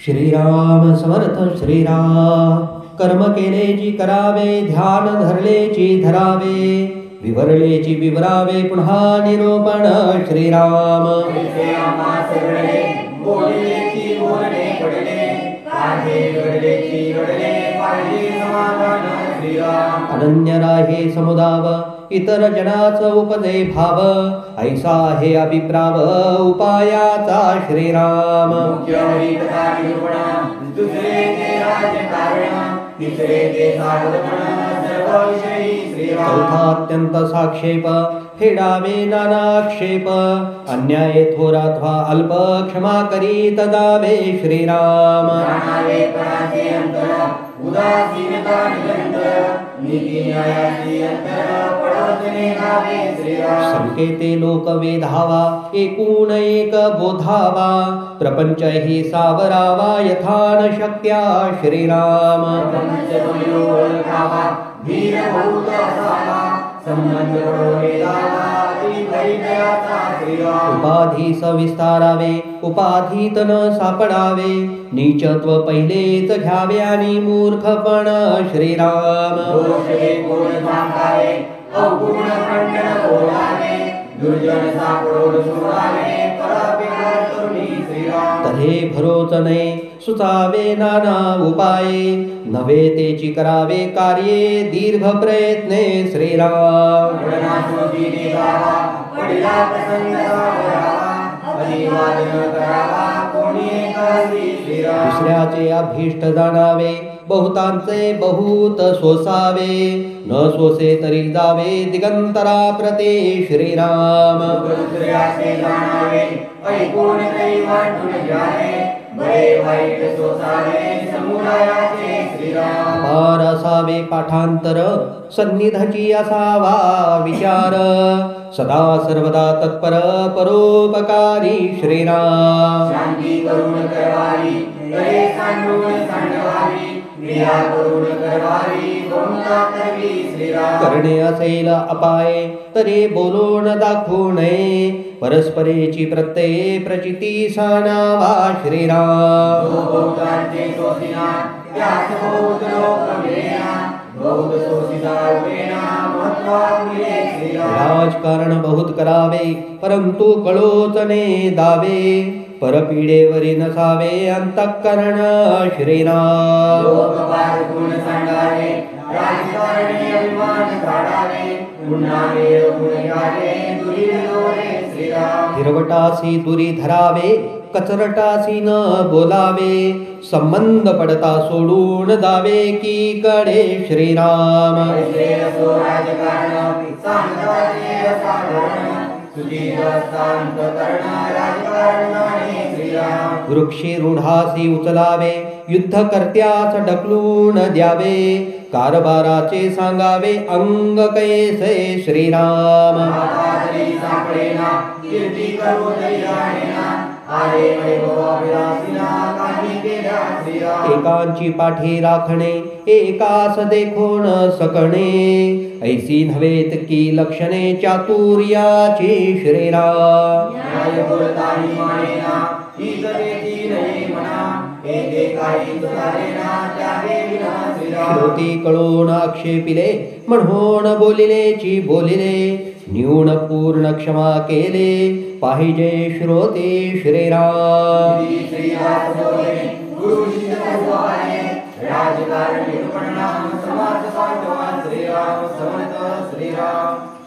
श्रीराम समर्थ श्रीराम. कर्म केलेची करावे, ध्यान धरलेची धरावे, विवरलेची विवरावे, पुन्हा निरोपण श्रीराम. अनन्य राहे समुदाव, इतर जनाच उपदे भाव, ऐसा हे अभिप्राव उपायाचा श्रीराम. चौथा अत्यंत साक्षेप, फेडावे नानाक्षेप, अन्याय थोर अथवा अल्प क्षमा करीत दावे श्रीराम. संकेते लोक वेधावा, एकूण एक बोधावा, प्रपंच ही सावरावा यथान शक्त्या श्रीराम. उपाधी सविस्तारावे, उपाधीत न सापडावे, नीचत्व पहिलेच घ्यावे आणि मूर्खपण श्रीराम. तहे भरोच नये, सुचावे नाना उपाये, नवे तेची करावे कार्ये दीर्घ प्रयत्ने श्रीराम. दुसऱ्याचे अभीष्ट जाणावे, बहुतांचे बहुत सोसावे, न सोसे तरी जावे दिगंतरा प्रते श्रीराम. अपार असावे पाठांतर, सन्निधची असावा विचार, सदा सर्वदा तत्पर परोपकारी श्रीराम. करणे असेल अपाये, तरी बोलून दाखवू नये, परस्परेची प्रत्यये प्रचिती सानावा श्रीराम. राजकारण बहुत करावे, परंतु कळोचने दावे, परपीडेवरी नसावे अंतःकरण श्रीराम. हिरवटासी दुरी धरावे, कचरटासी न बोलावे, संबंध पडता सोडून दावे की कडे श्रीराम. वृक्षी रूढासी उचलावे, युद्ध कर्त्यास ढकलून द्यावे, कारभाराचे सांगावे अंग कैसे श्रीराम. एकांची पाठी राखणे, एकास देखोन सकणे, ऐसी नव्हेत की लक्षणे चातुर्याची श्रीराम. श्रोती कळून आक्षेपिले, म्हणून बोलिलेची बोलिले, न्यून पूर्ण क्षमा केले, पाहिजे श्रोते श्रीराम. राजकारण श्रीराम समर्थ श्रीराम.